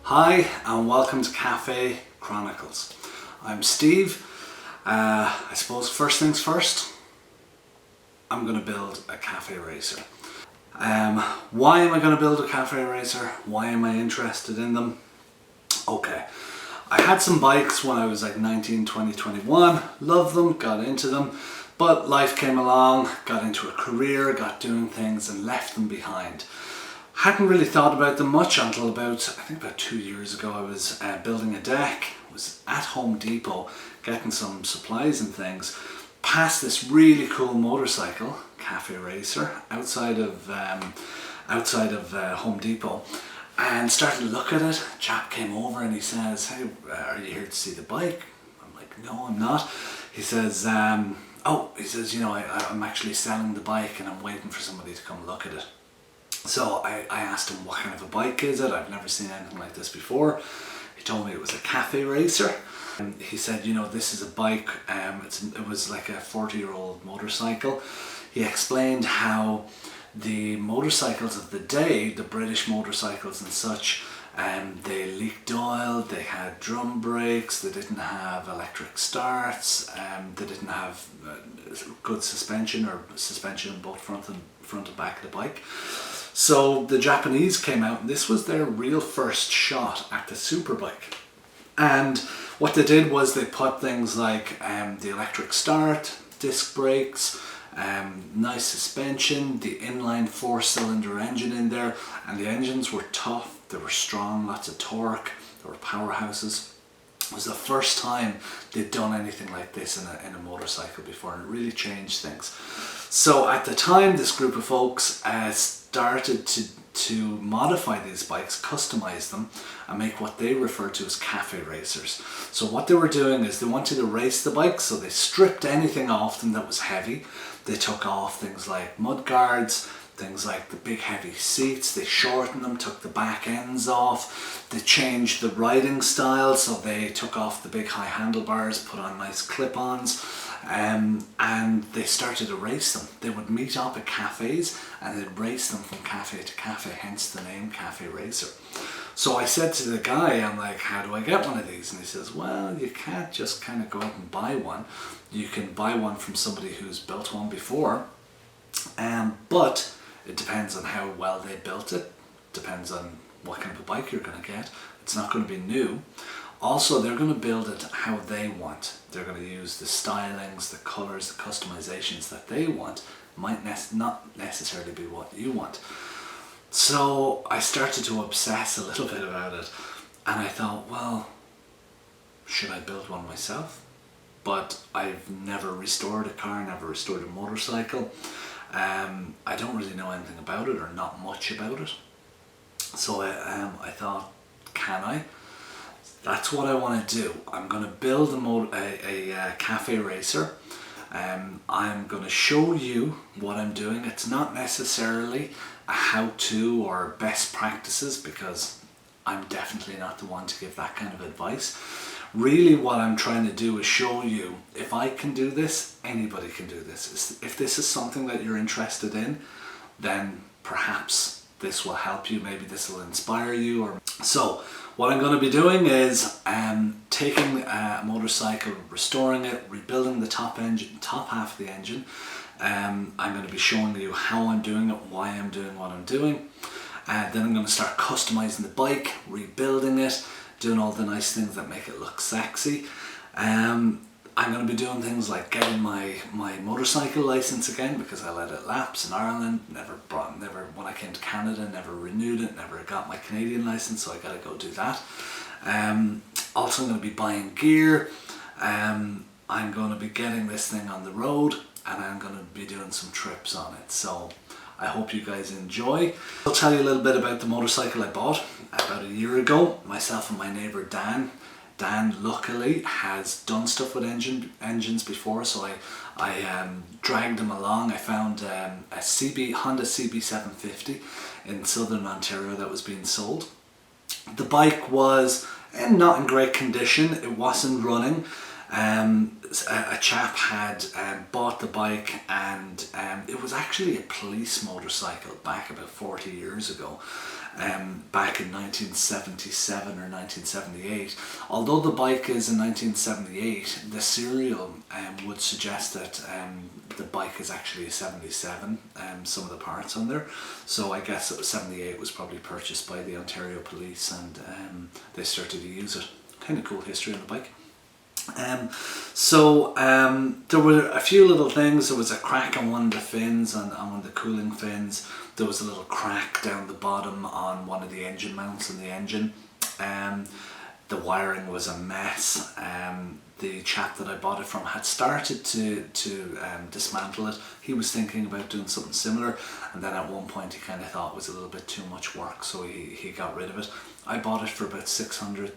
Hi and welcome to Cafe Chronicles. I'm Steve. I suppose first things first, I'm going to build a cafe racer. Why am I going to build a cafe racer? Why am I interested in them? Okay, I had some bikes when I was like 19, 20, 21, loved them, got into them, but life came along, got into a career, got doing things and left them behind. Hadn't really thought about them much until about 2 years ago. I was building a deck, was at Home Depot getting some supplies and things, passed this really cool motorcycle, cafe racer, outside of Home Depot, and started to look at it. A chap came over and he says, "Hey, are you here to see the bike?" I'm like, "No, I'm not." He says, I'm actually selling the bike and I'm waiting for somebody to come look at it." So I asked him, "What kind of a bike is it? I've never seen anything like this before." He told me it was a cafe racer. And he said, "This is a bike, it was like a 40-year-old motorcycle." He explained how the motorcycles of the day, the British motorcycles and such, they leaked oil, they had drum brakes, they didn't have electric starts, they didn't have good suspension or suspension in both front and back of the bike. So the Japanese came out and this was their real first shot at the superbike. And what they did was they put things like the electric start, disc brakes, nice suspension, the inline 4-cylinder engine in there, and the engines were tough, they were strong, lots of torque, they were powerhouses. It was the first time they'd done anything like this in a motorcycle before, and it really changed things. So at the time, this group of folks started to modify these bikes, customize them, and make what they refer to as cafe racers. So what they were doing is they wanted to race the bikes, so they stripped anything off them that was heavy. They took off things like mud guards, things like the big heavy seats, they shortened them, took the back ends off, they changed the riding style, so they took off the big high handlebars, put on nice clip-ons, and they started to race them. They would meet up at cafes and they'd race them from cafe to cafe, hence the name Cafe Racer. So I said to the guy, I'm like, "How do I get one of these?" And he says, "Well, you can't just kind of go out and buy one. You can buy one from somebody who's built one before, but it depends on how well they built it, depends on what kind of a bike you're going to get. It's not going to be new. Also, they're going to build it how they want. They're going to use the stylings, the colours, the customizations that they want. Might not necessarily be what you want." So I started to obsess a little bit about it, and I thought, well, should I build one myself? But I've never restored a car, never restored a motorcycle. I don't really know anything about it, or not much about it. So I thought, can I? That's what I want to do. I'm going to build a cafe racer. I'm going to show you what I'm doing. It's not necessarily a how-to or best practices, because I'm definitely not the one to give that kind of advice. Really what I'm trying to do is show you, if I can do this, anybody can do this. If this is something that you're interested in, then perhaps this will help you, maybe this will inspire you. So what I'm going to be doing is taking a motorcycle, restoring it, rebuilding the top half of the engine. I'm going to be showing you how I'm doing it, why I'm doing what I'm doing. Then I'm going to start customizing the bike, rebuilding it, doing all the nice things that make it look sexy. I'm going to be doing things like getting my motorcycle license again, because I let it lapse in Ireland, never when I came to Canada, never renewed it, never got my Canadian license, so I got to go do that. Also I'm going to be buying gear. I'm going to be getting this thing on the road, and I'm going to be doing some trips on it. So I hope you guys enjoy. I'll tell you a little bit about the motorcycle I bought about a year ago. Myself and my neighbour Dan. Dan luckily has done stuff with engines before, so I dragged him along. I found a Honda CB750 in southern Ontario that was being sold. The bike was not in great condition, it wasn't running. A chap had bought the bike, and it was actually a police motorcycle back about 40 years ago, back in 1977 or 1978. Although the bike is in 1978, the serial would suggest that the bike is actually a 77, some of the parts on there. So I guess it was 78 was probably purchased by the Ontario Police, and they started to use it. Kind of cool history on the bike. There were a few little things. There was a crack on one of the fins, on one of the cooling fins. There was a little crack down the bottom on one of the engine mounts in the engine. The wiring was a mess. The chap that I bought it from had started to dismantle it. He was thinking about doing something similar, and then at one point he kind of thought it was a little bit too much work, so he got rid of it. I bought it for about $650,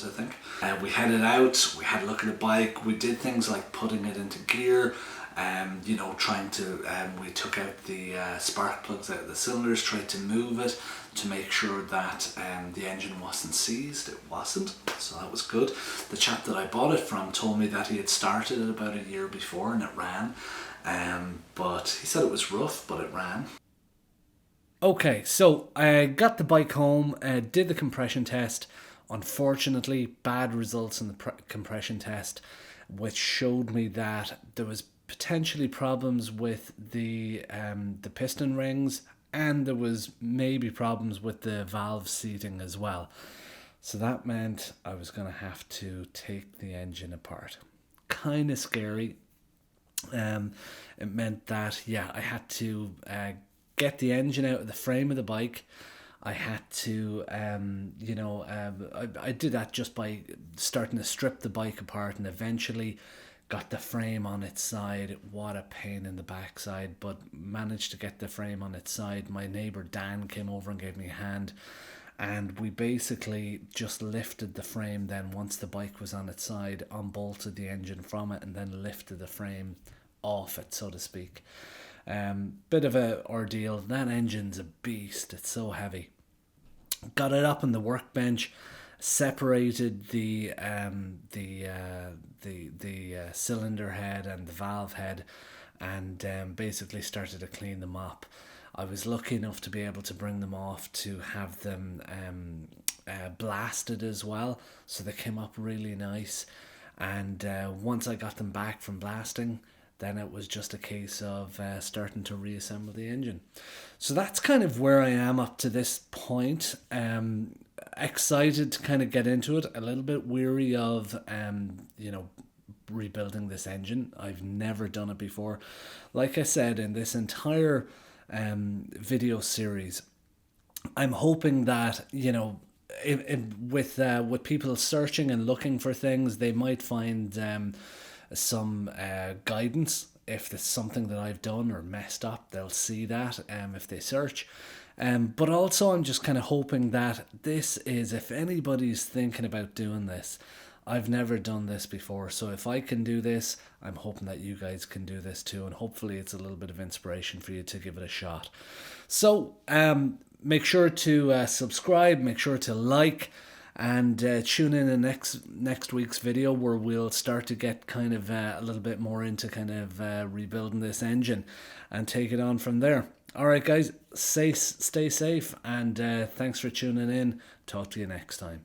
I think. We headed out, we had a look at the bike, we did things like putting it into gear, we took out the spark plugs out of the cylinders, tried to move it to make sure that the engine wasn't seized. It wasn't, so that was good. The chap that I bought it from told me that he had started it about a year before and it ran, but he said it was rough, but it ran. Okay, so I got the bike home, did the compression test. Unfortunately, bad results in the compression test, which showed me that there was potentially problems with the piston rings, and there was maybe problems with the valve seating as well. So that meant I was going to have to take the engine apart. Kind of scary. It meant that, I had to get the engine out of the frame of the bike. I had to, I did that just by starting to strip the bike apart, and eventually got the frame on its side. What a pain in the backside, but managed to get the frame on its side. My neighbour Dan came over and gave me a hand, and we basically just lifted the frame then once the bike was on its side, unbolted the engine from it, and then lifted the frame off it, so to speak. Bit of a ordeal. That engine's a beast. It's so heavy. Got it up on the workbench, separated the cylinder head and the valve head, and basically started to clean them up. I was lucky enough to be able to bring them off to have them blasted as well, so they came up really nice. And once I got them back from blasting, then it was just a case of starting to reassemble the engine. So that's kind of where I am up to this point. Excited to kind of get into it. A little bit weary of, rebuilding this engine. I've never done it before. Like I said, in this entire video series, I'm hoping that, with people searching and looking for things, they might find some guidance. If it's something that I've done or messed up, they'll see that if they search. But also I'm just kind of hoping that this is, if anybody's thinking about doing this, I've never done this before, so if I can do this, I'm hoping that you guys can do this too, and hopefully it's a little bit of inspiration for you to give it a shot. So make sure to subscribe, make sure to like, and tune in next week's video, where we'll start to get kind of a little bit more into kind of rebuilding this engine and take it on from there. Alright guys, stay safe, and thanks for tuning in. Talk to you next time.